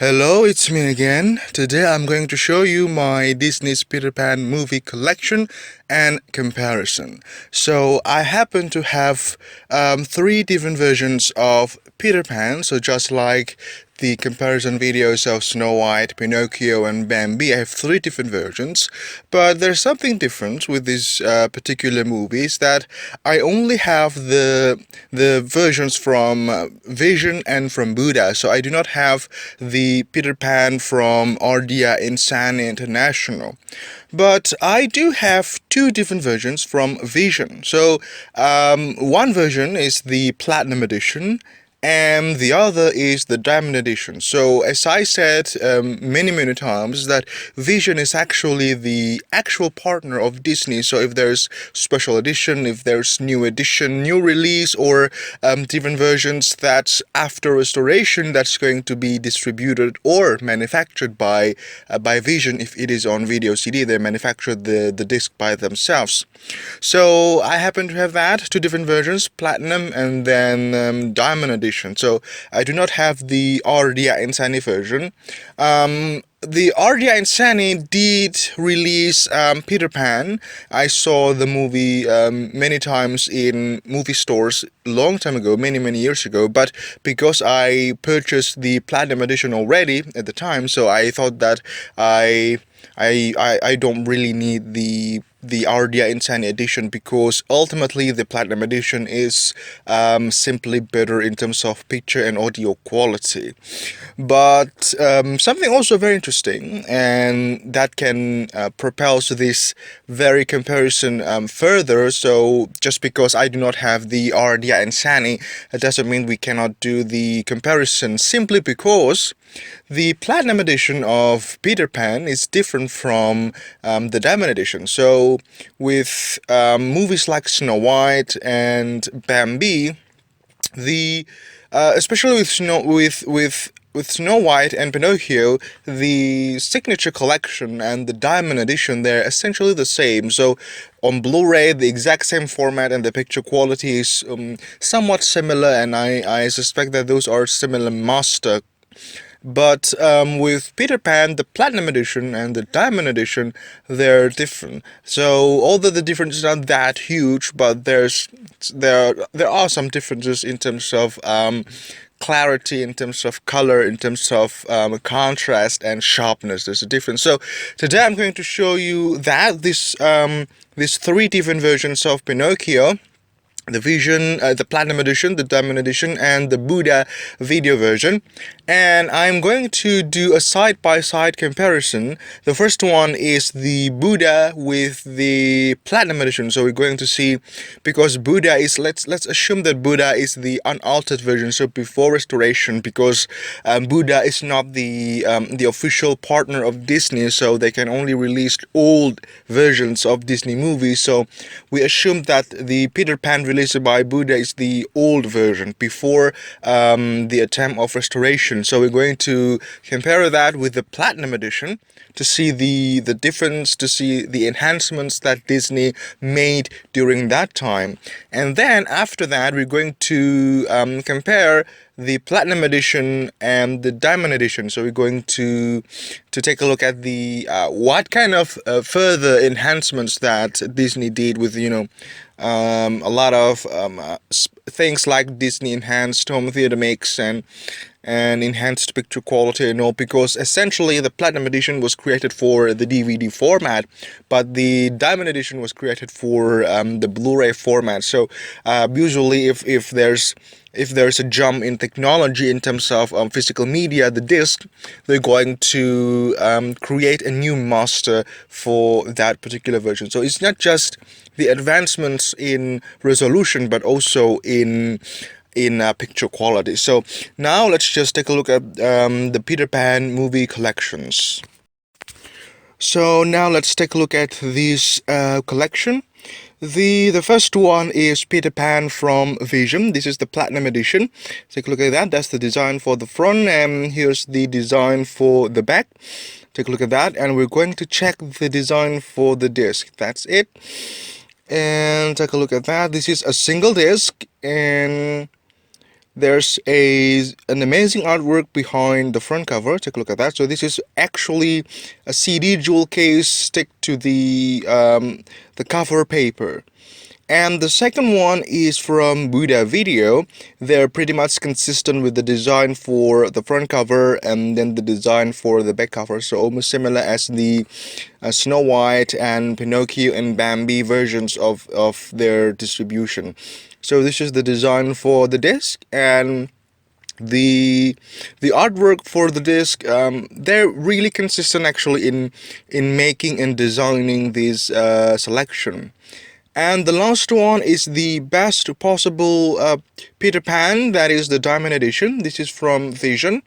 Hello, it's me again. Today I'm going to show you my Disney's Peter Pan movie collection and comparison. So I happen to have three different versions of Peter Pan. So just like the comparison videos of Snow White, Pinocchio, and Bambi, I have three different versions. But there's something different with these particular movies that I only have the versions from Vision and from Buddha. So I do not have the Peter Pan from Ardia Insani International. But I do have two different versions from Vision. So one version is the Platinum Edition, and the other is the Diamond Edition. So as I said many times, that Vision is actually the actual partner of Disney. So if there's special edition, if there's new edition, new release, or different versions that's after restoration, that's going to be distributed or manufactured by Vision. If it is on video CD, they manufacture the disc by themselves. So I happen to have that, two different versions, Platinum and then Diamond Edition. So I do not have the Ardia Insani version. The Ardia Insani did release Peter Pan. I saw the movie many times in movie stores long time ago, many years ago. But because I purchased the Platinum Edition already at the time, so I thought that I don't really need the Ardia Insani edition, because ultimately the Platinum Edition is simply better in terms of picture and audio quality. But something also very interesting, and that can propel to this very comparison further. So just because I do not have the Ardia Insani, it doesn't mean we cannot do the comparison, simply because the Platinum Edition of Peter Pan is different from the Diamond Edition. So with movies like Snow White and Bambi, the especially with Snow White and Pinocchio, the signature collection and the Diamond Edition, they're essentially the same. So on Blu-ray, the exact same format and the picture quality is somewhat similar, and I suspect that those are similar master. But with Peter Pan, the Platinum Edition and the Diamond Edition, they're different. So although the difference is not that huge, but there are some differences in terms of clarity, in terms of color, in terms of contrast and sharpness. There's a difference. So today I'm going to show you that these three different versions of Pinocchio: the Vision, the Platinum Edition, the Diamond Edition, and the Buddha video version. And I'm going to do a side-by-side comparison. The first one is the Buddha with the Platinum Edition. So we're going to see, because Buddha is, let's assume that Buddha is the unaltered version, so before restoration, because Buddha is not the official partner of Disney, so they can only release old versions of Disney movies. So we assume that the Peter Pan released by Buddha is the old version before the attempt of restoration. So we're going to compare that with the Platinum Edition to see the difference, to see the enhancements that Disney made during that time. And then after that, we're going to compare the Platinum Edition and the Diamond Edition. So we're going to take a look at the what kind of further enhancements that Disney did with, a lot of things like Disney enhanced home theater mix and enhanced picture quality and all, because essentially the Platinum Edition was created for the DVD format, but the Diamond Edition was created for the Blu-ray format. So usually if there's a jump in technology in terms of physical media, the disc, they're going to create a new master for that particular version. So it's not just the advancements in resolution, but also in picture quality. So now let's just take a look at the Peter Pan movie collections. So now let's take a look at this collection. The first one is Peter Pan from Vision. This is the Platinum Edition. Take a look at that. That's the design for the front, and here's the design for the back. Take a look at that, and we're going to check the design for the disc. That's it. And take a look at that. This is a single disc, and There's an amazing artwork behind the front cover. Take a look at that. So this is actually a CD jewel case stick to the cover paper. And the second one is from Buddha Video. They're pretty much consistent with the design for the front cover and then the design for the back cover. So almost similar as the Snow White and Pinocchio and Bambi versions of their distribution. So this is the design for the disc, and the artwork for the disc, they're really consistent actually in making and designing this selection. And the last one is the best possible Peter Pan, that is the Diamond Edition. This is from Vision,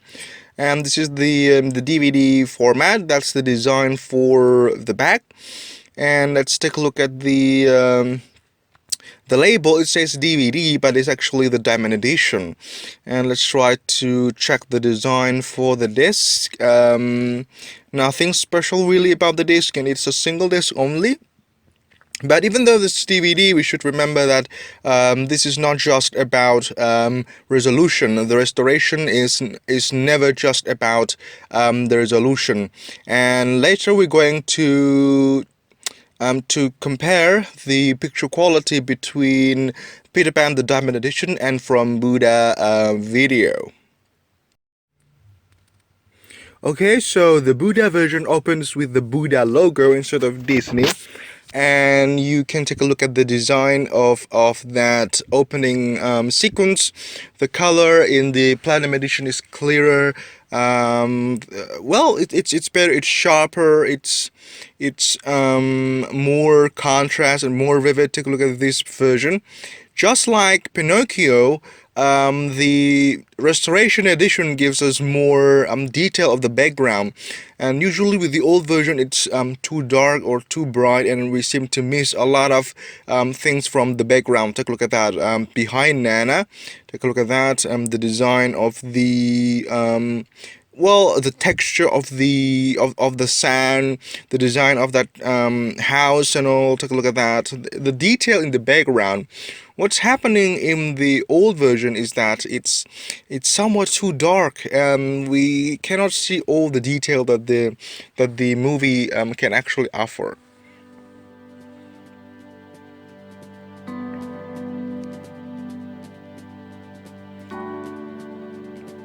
and this is the DVD format. That's the design for the back. And let's take a look at the label. It says DVD, but it's actually the Diamond Edition. And let's try to check the design for the disc. Nothing special really about the disc, and it's a single disc only. But even though this is DVD, we should remember that this is not just about resolution. The restoration is never just about the resolution. And later we're going to compare the picture quality between Peter Pan the Diamond Edition and from Buddha Video. Okay, so the Buddha version opens with the Buddha logo instead of Disney. And you can take a look at the design of that opening sequence. The color in the Platinum Edition is clearer. Well, it's better. It's sharper. It's more contrast and more vivid. Take a look at this version. Just like Pinocchio, the Restoration Edition gives us more detail of the background, and usually with the old version it's too dark or too bright, and we seem to miss a lot of things from the background. Take a look at that. Behind Nana, take a look at that. The design of the well, the texture of the sand, the design of that house and all. Take a look at that. The detail in the background. What's happening in the old version is that it's somewhat too dark. We cannot see all the detail that the movie can actually offer.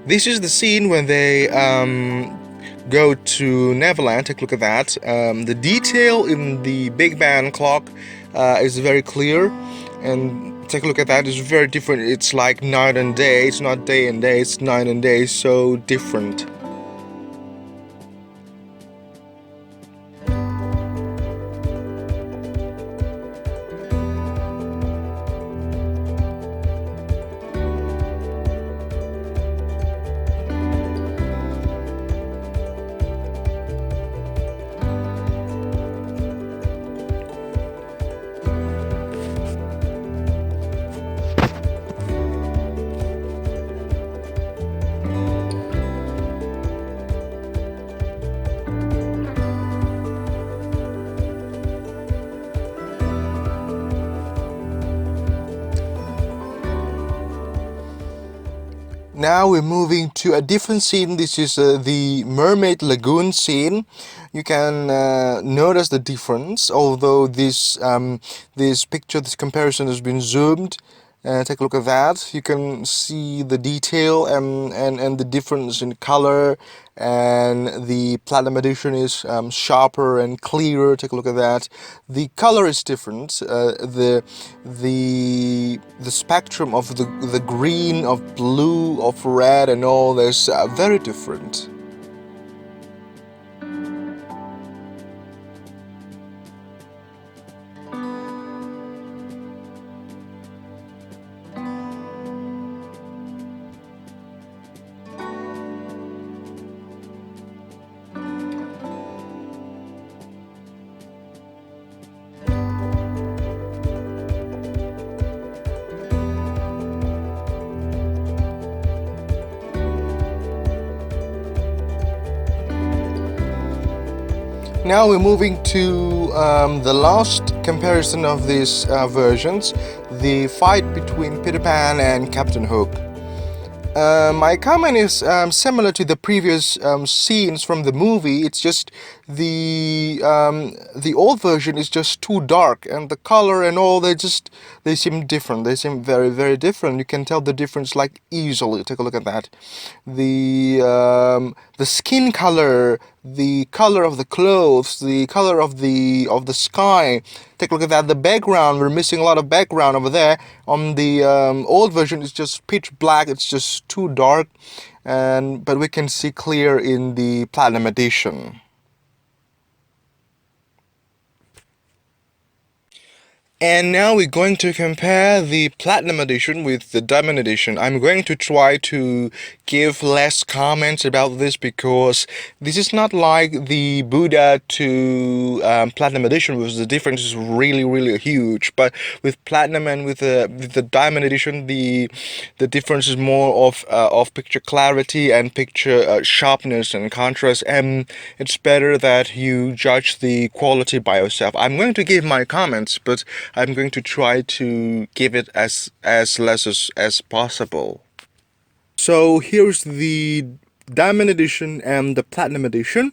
This is the scene when they go to Neverland. Take a look at that. The detail in the Big Ben clock is very clear, and take a look at that. It's very different. It's like night and day. It's not day and day. It's night and day. So different. Now we're moving to a different scene. This is the Mermaid Lagoon scene. You can notice the difference, although this picture, this comparison has been zoomed. Take a look at that. You can see the detail and the difference in color, and the Platinum Edition is sharper and clearer. Take a look at that. The color is different. The spectrum of the green, of blue, of red, and all is very different. Now we're moving to the last comparison of these versions, the fight between Peter Pan and Captain Hook. My comment is similar to the previous scenes from the movie. It's just the old version is just too dark, and the color and all they seem different. They seem very different. You can tell the difference like easily. Take a look at that. The skin color, the color of the clothes, the color of the sky. Take a look at that. The background, we're missing a lot of background over there. On the old version, it's just pitch black. It's just too dark, but we can see clear in the Platinum Edition. And now we're going to compare the Platinum Edition with the Diamond Edition. I'm going to try to give less comments about this because this is not like the Buddha to Platinum Edition, because the difference is really huge. But with Platinum and with the Diamond Edition, the difference is more of picture clarity and picture sharpness and contrast, and it's better that you judge the quality by yourself. I'm going to give my comments, but I'm going to try to give it as less as possible. So here's the Diamond Edition and the Platinum Edition.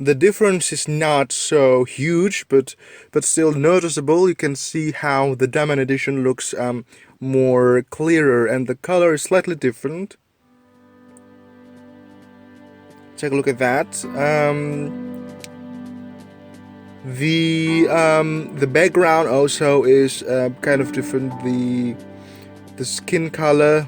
The difference is not so huge, but still noticeable. You can see how the Diamond Edition looks more clearer, and the color is slightly different. Take a look at that. The background also is kind of different. The skin color.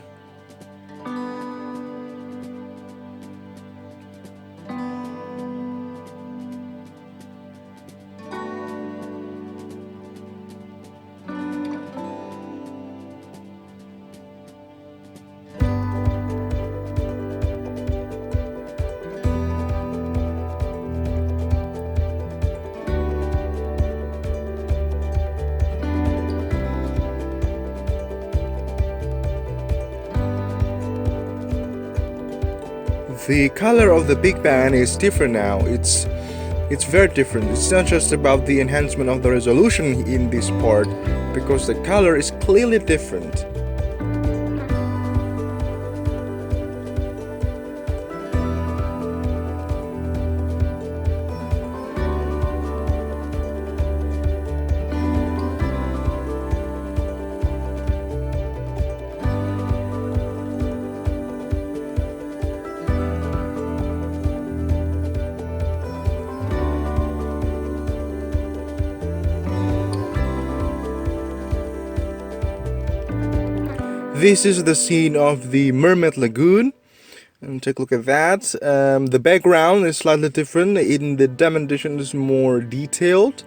The color of the Big Bang is different now. It's very different. It's not just about the enhancement of the resolution in this part, because the color is clearly different. This is the scene of the Mermaid Lagoon. And take a look at that. The background is slightly different. In the Diamond Edition, it's more detailed.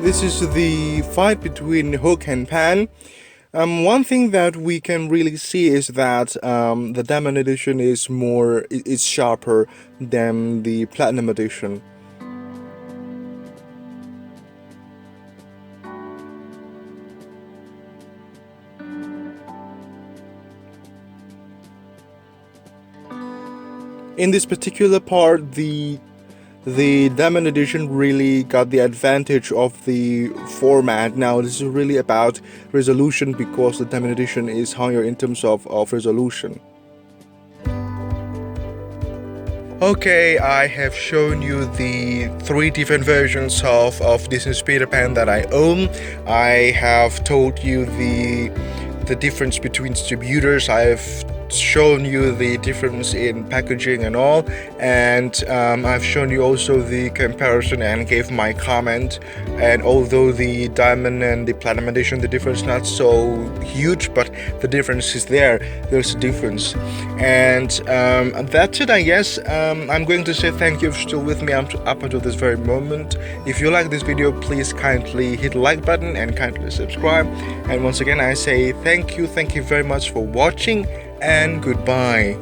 This is the fight between Hook and Pan. One thing that we can really see is that the Diamond Edition is sharper than the Platinum Edition. In this particular part, the Diamond Edition really got the advantage of the format. Now this is really about resolution, because the Diamond Edition is higher in terms of resolution. Okay, I have shown you the 3 different versions of Disney's Peter Pan that I own. I have told you the the difference between distributors. I've shown you the difference in packaging and all, and I've shown you also the comparison and gave my comment. And although the diamond and the platinum edition, the difference not so huge, but the difference is there. There's a difference. And that's it, I guess. I'm going to say thank you if you're still with me up until this very moment. If you like this video, please kindly hit the like button and kindly subscribe. And once again, I say thank you very much for watching, and goodbye.